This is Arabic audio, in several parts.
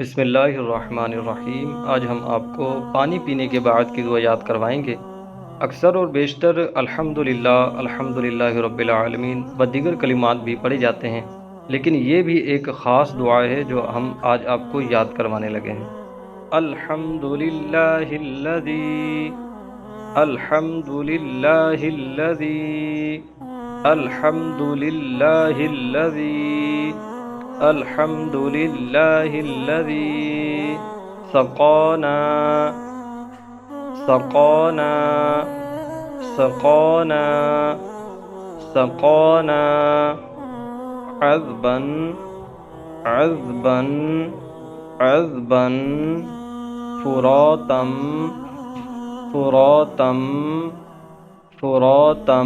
بسم اللہ الرحمن الرحیم۔ آج ہم آپ کو پانی پینے کے بعد کی دعا یاد کروائیں گے۔ اکثر اور بیشتر الحمدللہ رب العالمین و دیگر کلمات بھی پڑھے جاتے ہیں، لیکن یہ بھی ایک خاص دعا ہے جو ہم آج آپ کو یاد کروانے لگے ہیں۔ الحمدللہ الذی الحمدللہ الذی الحمدللہ الذی الحمدللہ الذی سقانا سقانا سقانا سقانا عذبا عذبا عذبا فراتا فراتا فراتا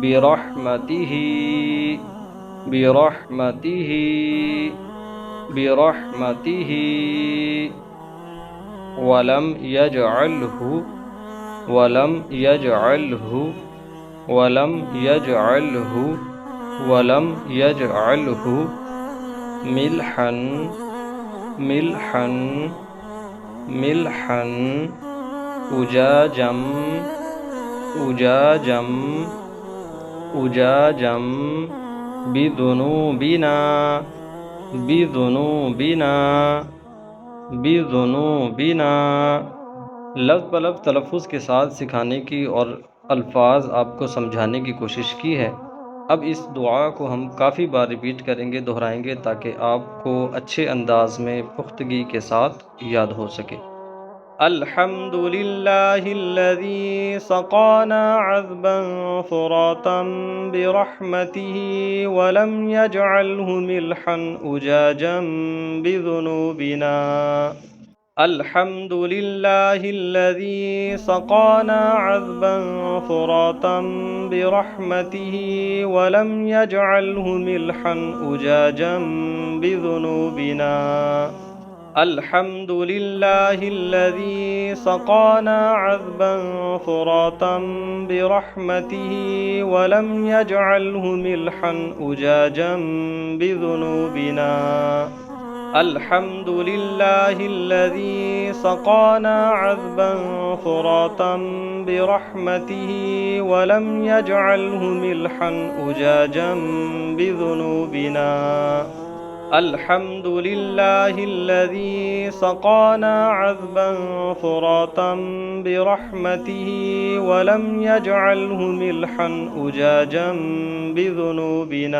برحمته برحمته برحمته ولم يجعله ولم يجعله ولم يجعله ولم يجعله ملحا ملحا ملحا أجاجا أجاجا أجاجا بذنوبنا بذنوبنا بذنوبنا۔ لفظ بلفظ تلفظ کے ساتھ سکھانے کی اور الفاظ آپ کو سمجھانے کی کوشش کی ہے۔ اب اس دعا کو ہم کافی بار ریپیٹ کریں گے، دہرائیں گے، تاکہ آپ کو اچھے انداز میں پختگی کے ساتھ یاد ہو سکے۔ الحمد للہ الذی سقانا عذبا فراتا برحمته ولم يجعله ملحا أجاجا بذنوبنا۔ الحمد للہ الذی سقانا عذبا فراتا برحمته ولم يجعله ملحا أجاجا بذنوبنا۔ الحمد للہ الذی سقانا عذبا فراتا برحمته ولم يجعله ملحا أجاجا بذنوبنا۔ الحمد للہ الذی سقانا عذبا فراتا برحمته ولم يجعله ملحا أجاجا بذنوبنا۔ الحمد للہ الذی سقانا عذبا فراتا برحمته ولم يجعله ملحا أجاجا بذنوبنا۔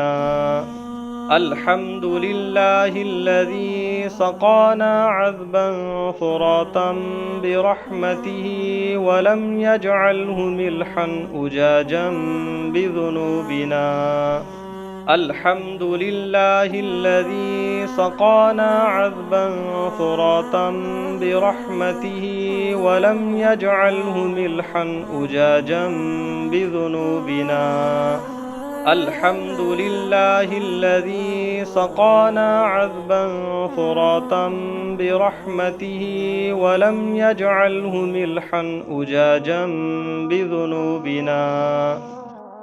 الحمد للہ الذی سقانا عذبا فراتا برحمته ولم يجعله ملحا أجاجا بذنوبنا۔ الحمد للہ الذی سقانا عذبا فراتا برحمته ولم يجعله ملحا أجاجا بذنوبنا۔ الحمد للہ الذی سقانا عذبا فراتا برحمته ولم يجعله ملحا أجاجا بذنوبنا۔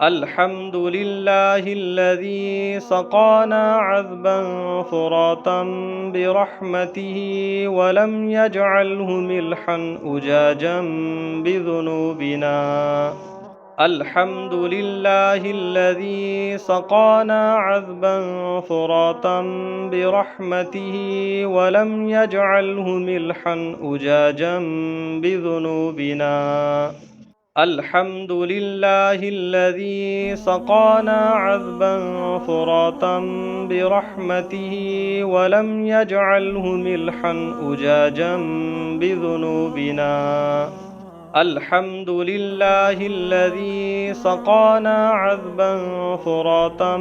الحمد للہ الذی سقانا عذبا فراتا برحمته ولم يجعله ملحا أجاجا بذنوبنا۔ الحمد للہ الذی سقانا عذبا فراتا برحمته ولم يجعله ملحا أجاجا بذنوبنا۔ الحمد للہ الذی سقانا عذبا فراتا برحمته ولم يجعله ملحا أجاجا بذنوبنا۔ الحمد للہ الذی سقانا عذبا فراتا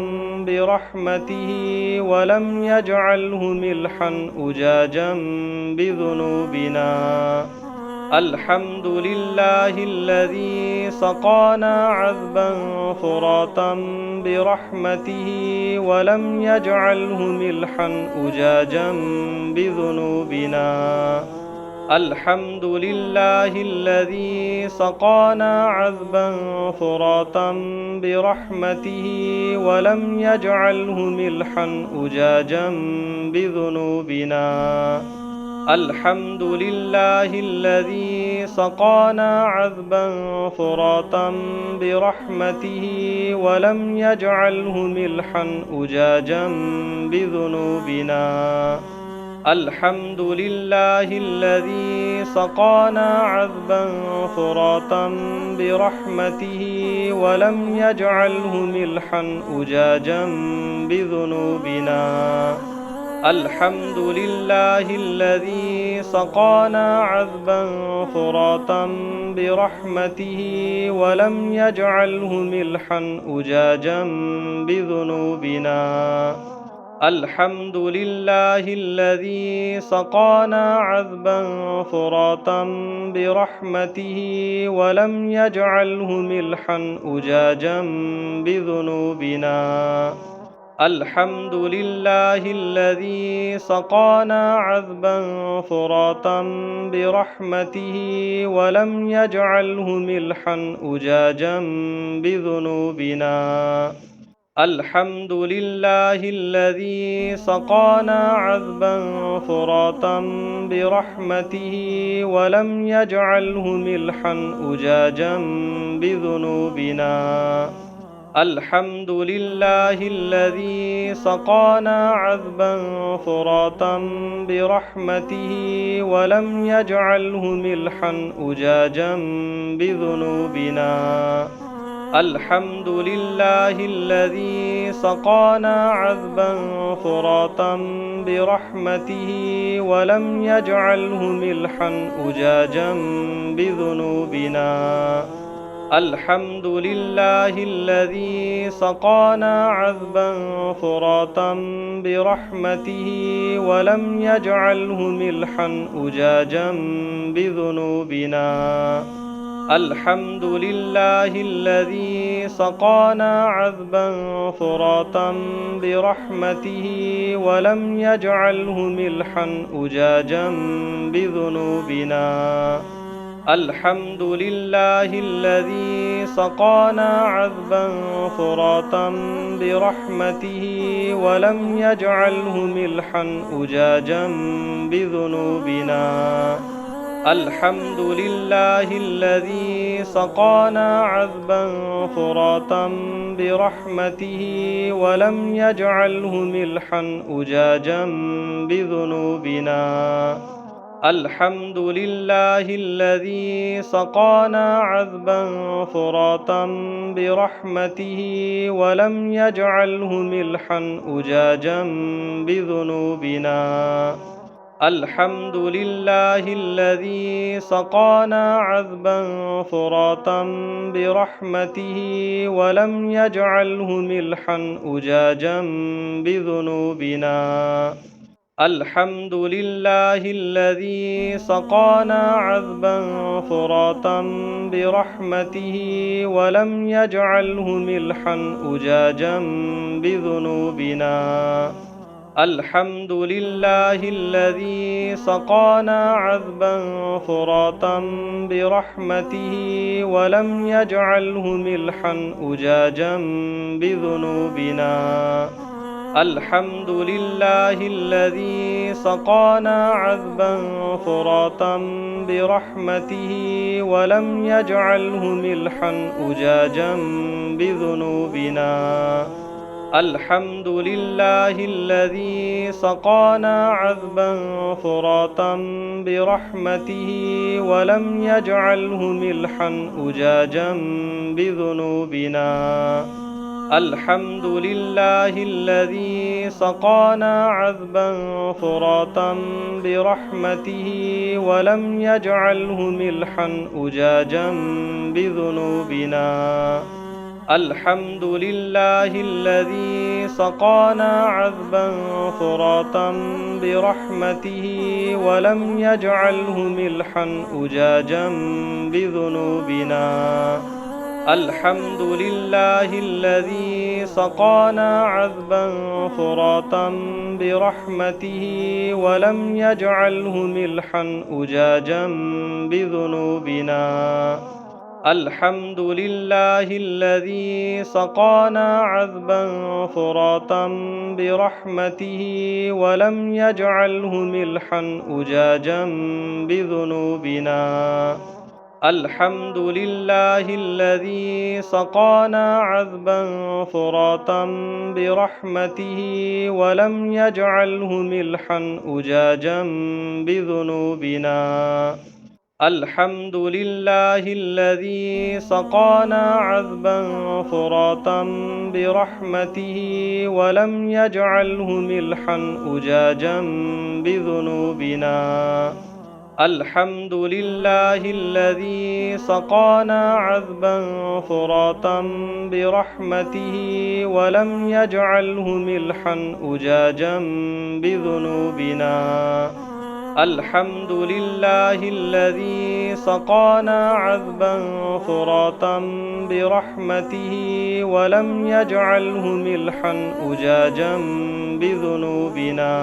برحمته ولم يجعله ملحا أجاجا بذنوبنا۔ الحمد للہ الذی سقانا عذبا فراتا برحمته ولم يجعله ملحا أجاجا بذنوبنا۔ الحمد لله الذي سقانا عذبا فراتا برحمته ولم يجعله ملحا أجاجا بذنوبنا. الحمد لله الذي سقانا عذبا فراتا برحمته ولم يجعله ملحا أجاجا بذنوبنا. الحمد لله الذي سقانا عذبا فراتا برحمته ولم يجعله ملحا أجاجا بذنوبنا. الحمد لله الذي سقانا عذبا فراتا برحمته ولم يجعله ملحا أجاجا بذنوبنا. الحمد لله الذي سقانا عذبا فراتا برحمته ولم يجعله ملحا أجاجا بذنوبنا. الحمد لله الذي سقانا عذبا فراتا برحمته ولم يجعله ملحا أجاجا بذنوبنا. الحمد لله الذي سقانا عذبا فراتا برحمته ولم يجعله ملحا أجاجا بذنوبنا. الحمد لله الذي سقانا عذبا فراتا برحمته ولم يجعله ملحا أجاجا بذنوبنا. الحمد لله الذي سقانا عذبا فراتا برحمته ولم يجعله ملحا أجاجا بذنوبنا. الحمد لله الذي سقانا عذبا فراتا برحمته ولم يجعله ملحا أجاجا بذنوبنا. الحمد لله الذي سقانا عذبا فراتا برحمته ولم يجعله ملحا أجاجا بذنوبنا. الحمد لله الذي سقانا عذبا فراتا برحمته ولم يجعله ملحا أجاجا بذنوبنا. الحمد لله الذي سقانا عذبا فراتا برحمته ولم يجعله ملحا أجاجا بذنوبنا. الحمد لله الذي سقانا عذبا فراتا برحمته ولم يجعله ملحا أجاجا بذنوبنا. الحمد لله الذي سقانا عذبا فراتا برحمته ولم يجعله ملحا أجاجا بذنوبنا. الحمد لله الذي سقانا عذبا فراتا برحمته ولم يجعله ملحا أجاجا بذنوبنا. الحمد لله الذي سقانا عذبا فراتا برحمته ولم يجعله ملحا أجاجا بذنوبنا. الحمد لله الذي سقانا عذبا فراتا برحمته ولم يجعله ملحا أجاجا بذنوبنا. الحمد لله الذي سقانا عذبا فراتا برحمته ولم يجعله ملحا أجاجا بذنوبنا. الحمد لله الذي سقانا عذبا فراتا برحمته ولم يجعله ملحا أجاجا بذنوبنا. الحمد لله الذي سقانا عذبا فراتا برحمته ولم يجعله ملحا أجاجا بذنوبنا. الحمد لله الذي سقانا عذبا فراتا برحمته ولم يجعله ملحا أجاجا بذنوبنا. الحمد لله الذي سقانا عذبا فراتا برحمته ولم يجعله ملحا أجاجا بذنوبنا. الحمد لله الذي سقانا عذبا فراتا برحمته ولم يجعله ملحا أجاجا بذنوبنا. الحمد لله الذي سقانا عذبا فراتا برحمته ولم يجعله ملحا أجاجا بذنوبنا. الحمد لله الذي سقانا عذبا فراتا برحمته ولم يجعله ملحا أجاجا بذنوبنا. الحمد لله الذي سقانا عذبا فراتا برحمته ولم يجعله ملحا أجاجا بذنوبنا.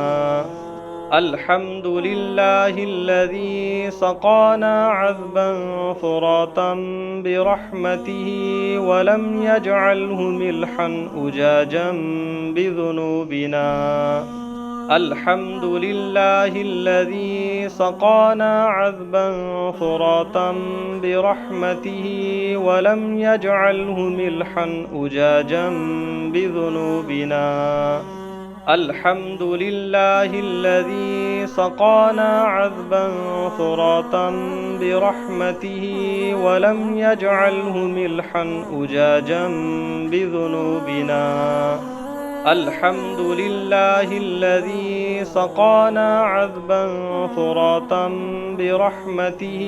الحمد لله الذي سقانا عذبا فراتا برحمته ولم يجعله ملحا أجاجا بذنوبنا. الحمد لله الذي سقانا عذبا فراتا برحمته ولم يجعله ملحا أجاجا بذنوبنا. الحمد لله الذي سقانا عذبا فراتا برحمته ولم يجعله ملحا أجاجا بذنوبنا. الحمد لله الذي سقانا عذبا فراتا برحمته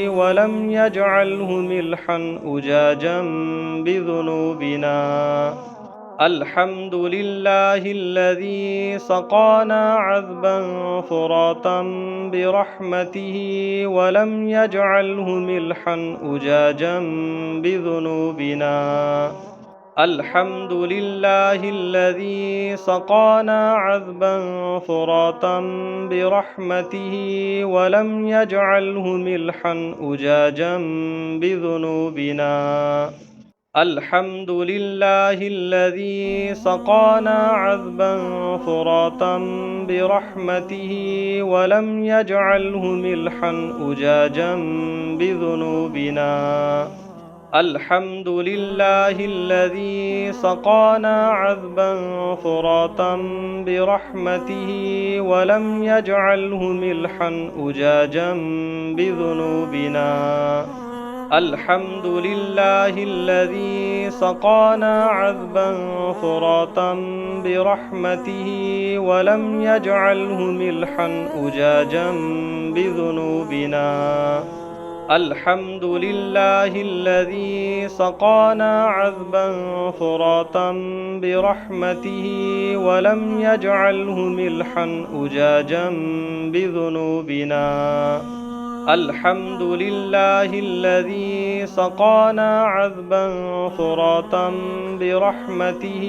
ولم يجعله ملحا أجاجا بذنوبنا. الحمد لله الذي سقانا عذبا فراتا برحمته ولم يجعله ملحا أجاجا بذنوبنا. الحمد لله الذي سقانا عذبا فراتا برحمته ولم يجعله ملحا أجاجا بذنوبنا. الحمد لله الذي سقانا عذبا فراتا برحمته ولم يجعله ملحا أجاجا بذنوبنا. الحمد لله الذي سقانا عذبا فراتا برحمته ولم يجعله ملحا أجاجا بذنوبنا. الحمد لله الذي سقانا عذبا فراتا برحمته ولم يجعله ملحا أجاجا بذنوبنا. الحمد لله الذي سقانا عذبا فراتا برحمته ولم يجعله ملحا أجاجا بذنوبنا. الحمد لله الذي سقانا عذبا فراتا برحمته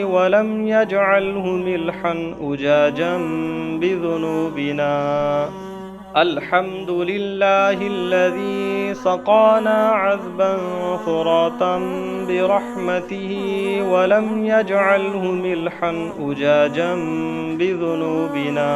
ولم يجعله ملحا أجاجا بذنوبنا. الحمد لله الذي سقانا عذبا فراتا برحمته ولم يجعله ملحا أجاجا بذنوبنا.